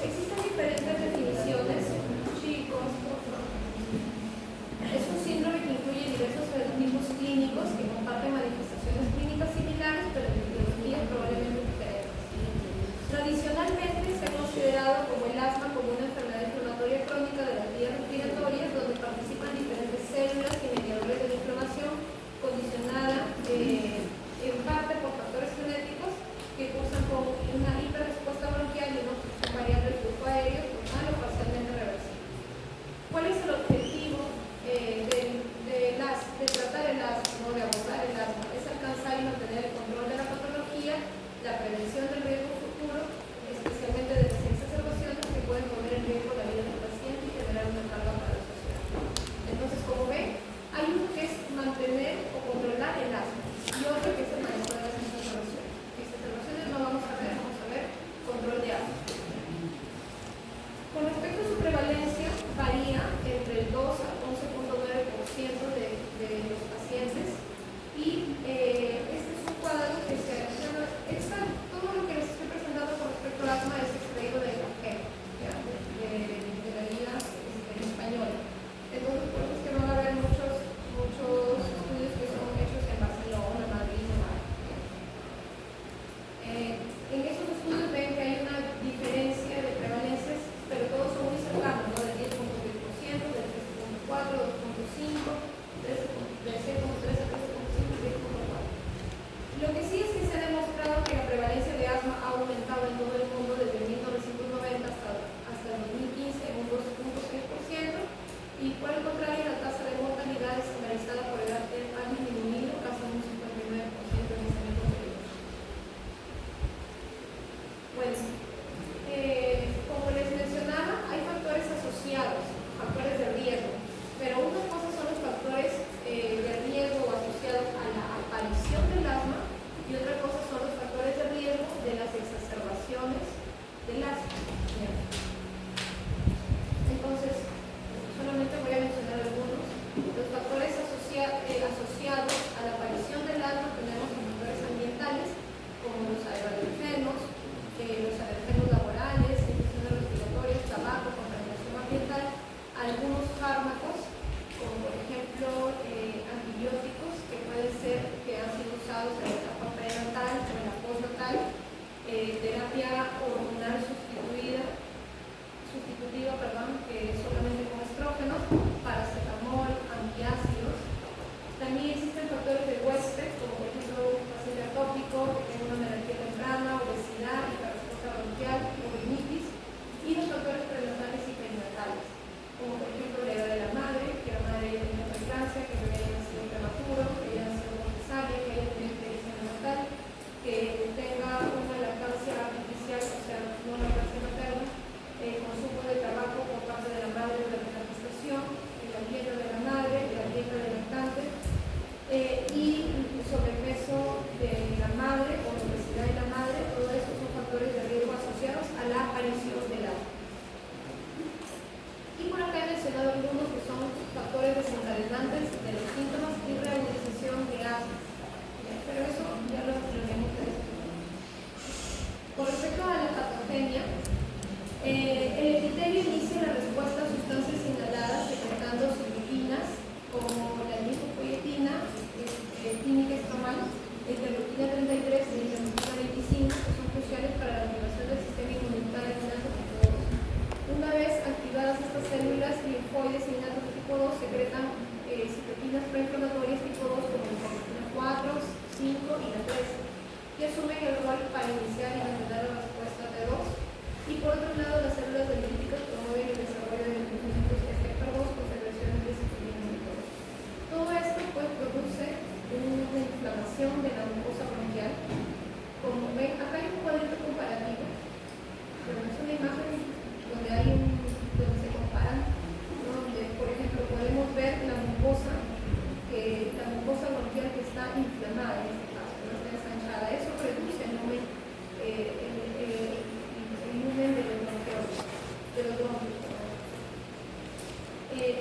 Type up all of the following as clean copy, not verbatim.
existen diferentes definiciones, chicos. Es un síndrome que incluye diversos fenotipos clínicos que comparten manifestaciones clínicas similares, pero en etiologías probablemente diferentes. Tradicionalmente se ha considerado como el asma como una enfermedad inflamatoria crónica de las vías respiratorias, donde participan diferentes células y mediadores de la inflamación, condicionada en parte por factores genéticos que cursan con una hiperrespuesta bronquial y una obstrucción variable del flujo aéreo, total o parcialmente reversible. ¿Cuál es el objetivo de tratar el asma, no de abordar el asma? Es alcanzar y mantener el control de la patología, la prevención del riesgo futuro, especialmente de las exacerbaciones que pueden poner en riesgo la vida del paciente y generar una carga para la sociedad. Entonces, como ven, hay uno que es mantener o controlar el asma y otro que es el manejo de las exacerbaciones. Exacerbaciones no vamos a ver control de asma. Con respecto a su prevalencia, varía entre el 2 a 11.9% de los pacientes y este es un cuadro que todo lo que les estoy presentando con respecto al asma es extraído del papel, de la guía española. Entonces, por eso es que van a haber muchos estudios que son hechos en Barcelona, Madrid, Nueva York. En esos estudios ven que hay una diferencia de prevalencias, pero todos son muy cercanos, ¿no? Del 10.6%, del 13.4%, 2.5%, del 6.3% a 13.5% y 10.4%. Lo que sí es que se ha demostrado que la prevalencia de asma ha aumentado en todo el mundo desde 1990 hasta el 2015 en un 12.6%, y por el contrario la tasa de mortalidad estandarizada por edad ha disminuido casi un 59% en ese mismo periodo. Bueno, como les mencionaba, hay factores asociados, factores de riesgo, pero una cosa son los factores de riesgo asociados a la aparición del asma y otra cosa son los factores de riesgo de las exacerbaciones del asma. Entonces, solamente voy a mencionar algunos. Los factores asociados a la aparición del asma tenemos factores ambientales como los alergenos, los alergenos laborales, infecciones respiratorias, tabaco, contaminación ambiental, algunos fármacos, como por ejemplo antibióticos que pueden ser que han sido usados en la etapa prenatal o en la postnatal, terapia hormonal sustitutiva, que es solamente con estrógenos, paracetamol, antiácidos. También existen factores de huésped, como por ejemplo un paciente atópico que tiene una menarquía temprana, obesidad, hiperrespuesta bronquial o rinitis, y los factores prenatales y perinatales, como por ejemplo la edad de la madre, que la madre haya tenido preeclampsia, que el bebé haya nacido prematuro, que haya nacido por cesárea, que haya tenido ictericia neonatal, que tenga una lactancia artificial, o sea, no lactancia materna, consumo de tabaco por parte de la madre durante la gestación, la dieta de la madre, la dieta del lactante, y sobrepeso de la madre o la obesidad de la madre. Todo eso son factores de riesgo asociados a la aparición del asma. Y por acá he mencionado algunos que son factores desencadenantes de los síntomas y realización de asma, pero eso ya lo tenemos que discutir. Con respecto a la patogenia, el epitelio inicia la respuesta a sustancias inhaladas secretando citoquinas como la lipopoietina, química estromal, interleuquina 33 y interleuquina 25, que son cruciales para la activación del sistema inmunitario innato tipo 2. Una vez activadas estas células linfoides innatos de tipo 2 secretan citoquinas proinflamatorias tipo 2 como la interleuquina 4, 5 y la 13, que asumen el rol para iniciar y mantener la respuesta T2. Y por otro lado, las células dendríticas promueven el desarrollo de linfocitos efector 2 con secreciones de citoquinas y todo. Todo esto pues produce una inflamación de la mucosa bronquial. Como ven, acá hay un cuadrito comparativo, pero es una imagen donde se comparan, donde por ejemplo podemos ver la mucosa bronquial que está inflamada en este caso, no está ensanchada. Eso reduce el lumen de los bronquios.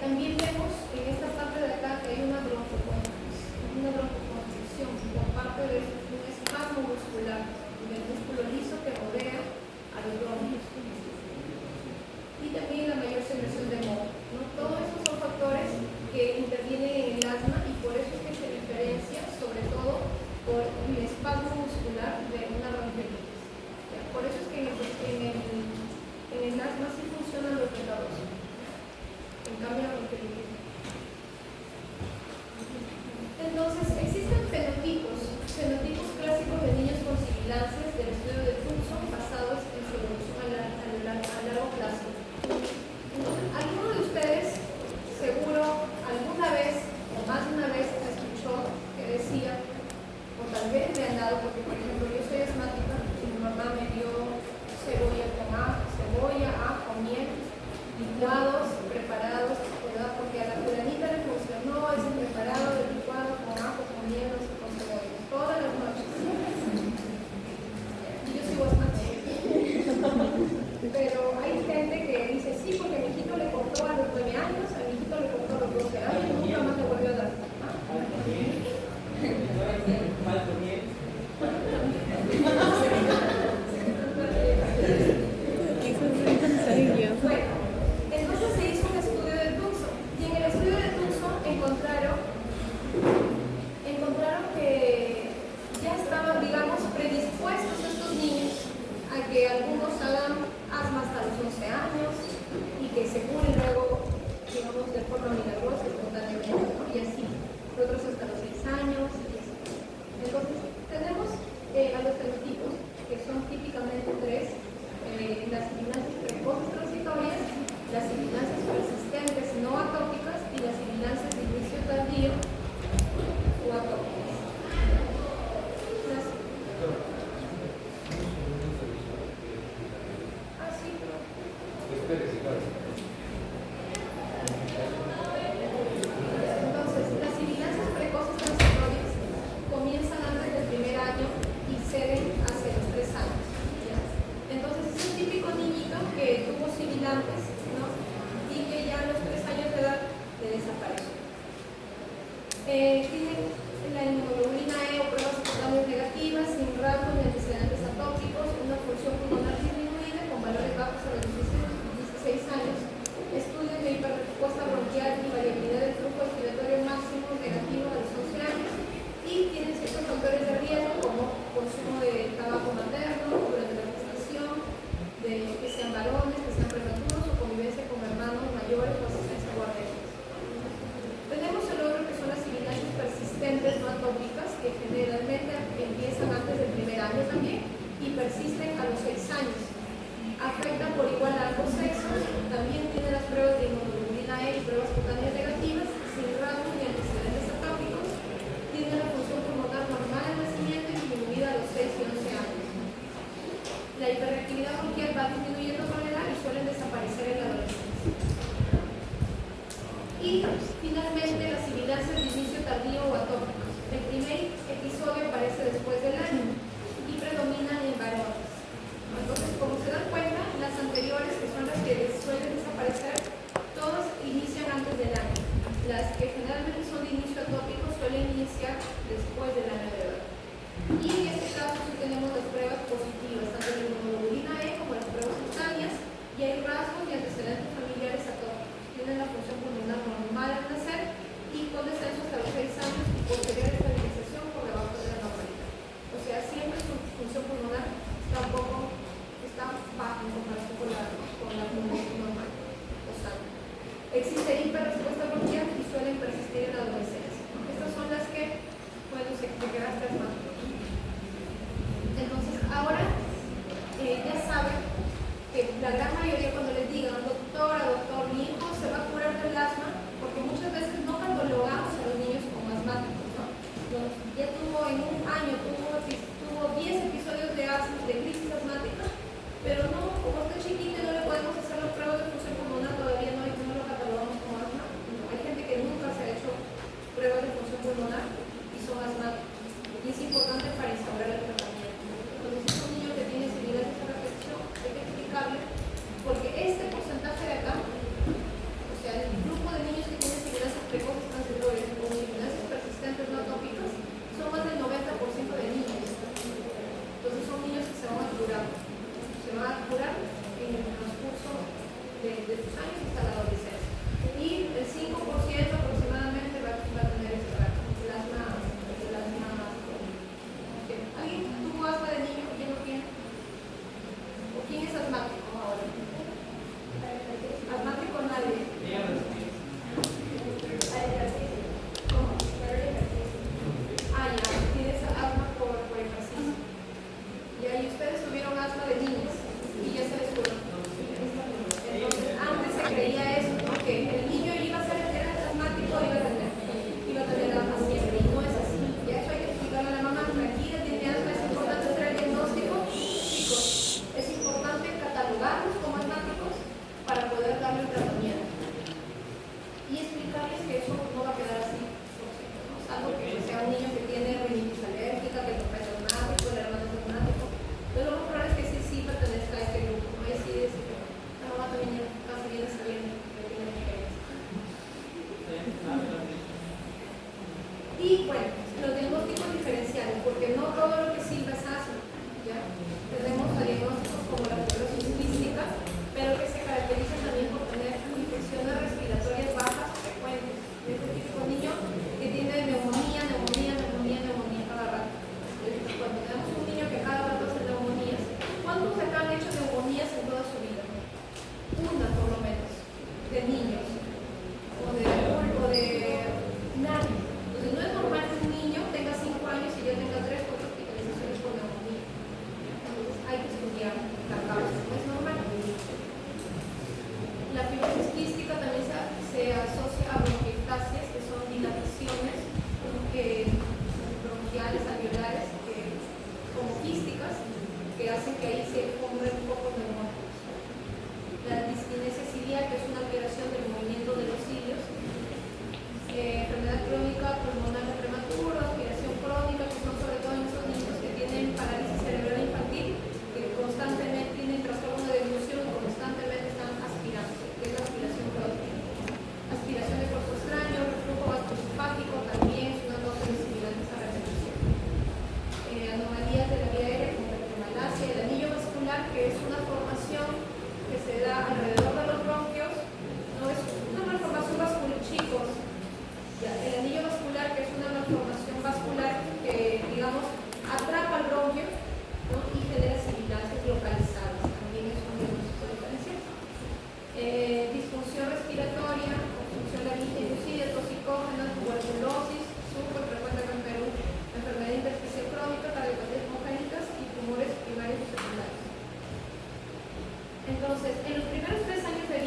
También vemos en esta parte de acá que hay una broncoconstricción por parte Entonces, las sibilancias precoces transitorias comienzan antes del primer año y ceden hacia los 3 años. ¿Ya? Entonces, es un típico niñito que tuvo sibilantes, ¿no? Y que ya a los 3 años de edad le desapareció. Tiene la inmunoglobulina E o pruebas cutáneas negativas, sin rasgos ni antecedentes atópicos, una función pulmonar disminuida con valores bajos a los 16 años, estudios de hiperrespuesta bronquial y variabilidad del flujo respiratorio máximo negativo a los 11 años, y tienen ciertos factores de riesgo como consumo de tabaco materno durante la gestación, de que sean varones, que sean prematuros o convivencia con hermanos mayores o asistencia a guarderías. Tenemos el otro que son las sibilancias persistentes no atópicas, que generalmente empiezan antes del primer año también y persisten a los 6 años. Afectan por igual a ambos sexos, también tienen las pruebas de inmunoglobulina E y pruebas cutáneas negativas, sin rasgos ni antecedentes atópicos, tienen la función pulmonar normal al nacimiento y disminuida a los 6 y 11 años. La hiperreactividad bronquial va disminuyendo con la edad y suelen desaparecer en la adolescencia. Y finalmente las sibilancias de inicio tardío o atópico. El primer episodio aparece después del año y predominan en varones. Entonces, como se dan cuenta, las anteriores, que son las que suelen desaparecer, todas inician antes del año. Las que generalmente son de inicio atópico suelen iniciar después del año de edad. Y en este caso sí tenemos las pruebas positivas, tanto de inmunoglobulina E como las pruebas cutáneas, y hay rasgos y antecedentes familiares atópicos. Tienen la función pulmonar normal al nacer y con descenso hasta los 6 años y posterior estabilización por debajo de la normalidad. O sea, siempre su función pulmonar tampoco está baja en comparación con la pulmonar normal. O sea, existe hiperrespuesta bronquial y suelen persistir en la adolescencia. Estas son las que, bueno, se quedan asmáticos. Entonces, ahora ya saben que la gran mayoría, cuando les digan, doctor, mi hijo se va a curar del asma, porque muchas veces no catalogamos a los niños como asmáticos, ¿no? Ya tuvo en un año, tuvo 10 episodios de asma, de crisis asmática, pero no, como está chiquito no le podemos hacer las pruebas de función pulmonar, todavía no lo catalogamos como asma. Hay gente que nunca se ha hecho pruebas de función pulmonar y son asmáticos. Y es importante para instaurar el tratamiento. Entonces, si es un niño que tiene sibilancias a repetición, hay que explicarle, porque este porcentaje de acá, o sea, el grupo de niños que tienen sibilancias precoces transitorias o sibilancias persistentes no atópicas, son más del 90% de niños. Entonces, son niños que se van a curar. Se van a curar en el transcurso de sus años hasta la adolescencia. Y el 5% aproximadamente va a tener este rasgo, el asma. ¿Alguien tuvo asma de niño? ¿Quién lo tiene? ¿O quién es asmático ahora? Asmático nadie. ¿Cómo? Ah, ya, tienes asma por ejercicio. Y ahí ustedes tuvieron asma de niños y ya se les curó. Entonces, antes se creía eso, ¿no? Que el niño iba a ser, era asmático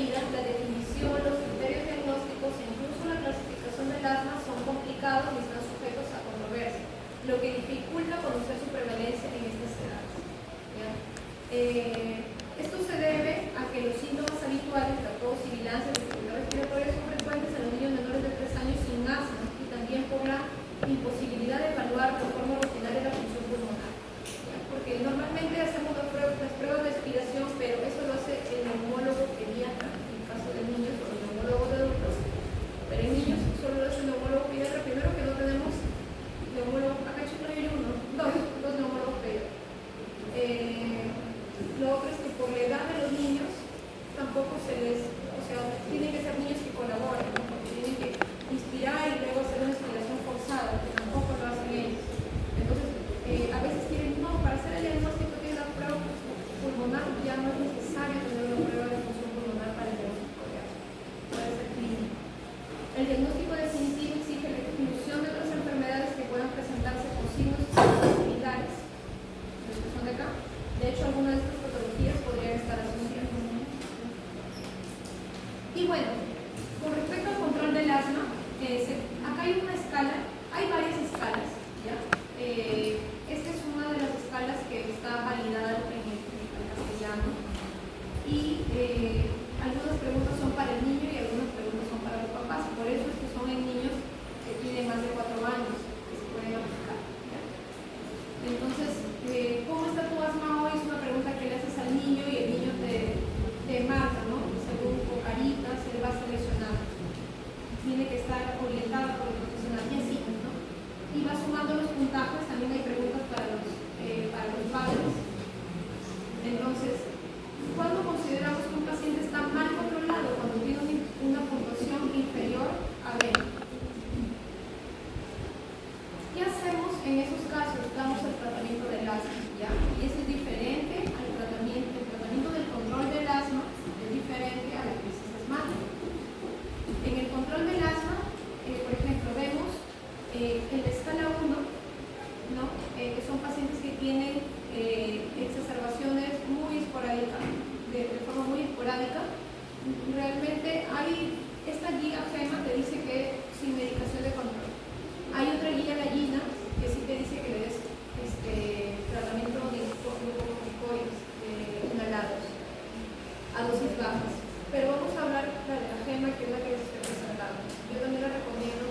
medida, la definición, los criterios diagnósticos e incluso la clasificación del asma son complicados y están sujetos a controversia, lo que dificulta conocer su prevalencia en estas edades. ¿Ya? Esto se debe a que los síntomas habituales, la tos, sibilancia, dificultad respiratoria son frecuentes en los niños menores de 3 años sin asma y también por la imposibilidad de evaluar de forma rutinaria la función pulmonar. ¿Ya? Porque normalmente hacemos las pruebas de respiración, pero eso lo hace el neumólogo pediatra, en el caso de niños, o el neumólogo de adultos, pero en niños solo lo hace el neumólogo pediatra. Primero que no tenemos neumólogo, acá yo hay dos neumólogos pediatras. Lo otro es que por la edad de los niños tampoco se les, o sea, tienen que ser niños que colaboren, ¿no? Porque tienen que inspirar y luego hacer una inspiración forzada, que tampoco lo hacen ellos. Entonces, a veces quieren, no, para hacer el diagnóstico de una prueba pulmonar ya no es necesario tener una prueba de función pulmonar para el diagnóstico de asma, puede ser clínico. El diagnóstico definitivo exige la exclusión de otras enfermedades que puedan presentarse con signos similares, los que son de acá. De hecho, algunas de estas patologías podrían estar asociadas. Y bueno, con respecto al control del asma, acá hay una escala, hay varias escalas, ¿ya? Esta es una de las escalas que está validada en el castellano. Y algunas preguntas son para el niño y algunas preguntas son para los papás. Por eso es que son en niños que tienen más de 4 años que se pueden aplicar, ¿ya? Entonces, ¿cómo está tu asma hoy? Es una pregunta que le haces al niño y el niño te marca, ¿no? Según tu carita se le va seleccionando. Tiene que estar orientada por el profesional y así, ¿no? Y va sumando los puntajes. También hay preguntas para los padres. Entonces, ¿cuándo consideramos que un paciente está mal controlado? Cuando tiene una puntuación inferior a 20. ¿Qué hacemos en esos casos? Damos el tratamiento del asma, ¿ya? Y eso es diferente al tratamiento. El tratamiento del control del asma es diferente a la crisis asmática. En el control del asma, por ejemplo, vemos en la escala 1, ¿no? Que son pacientes que tienen exacerbaciones muy esporádicas, de forma muy esporádica. Realmente hay esta guía GEMA te dice que sin medicación de control. Hay otra guía, la GINA, que sí te dice que le des tratamiento de glucocorticoides inhalados a dosis bajas. Pero vamos a hablar de la GEMA, que es la que les estoy presentando. Yo también la recomiendo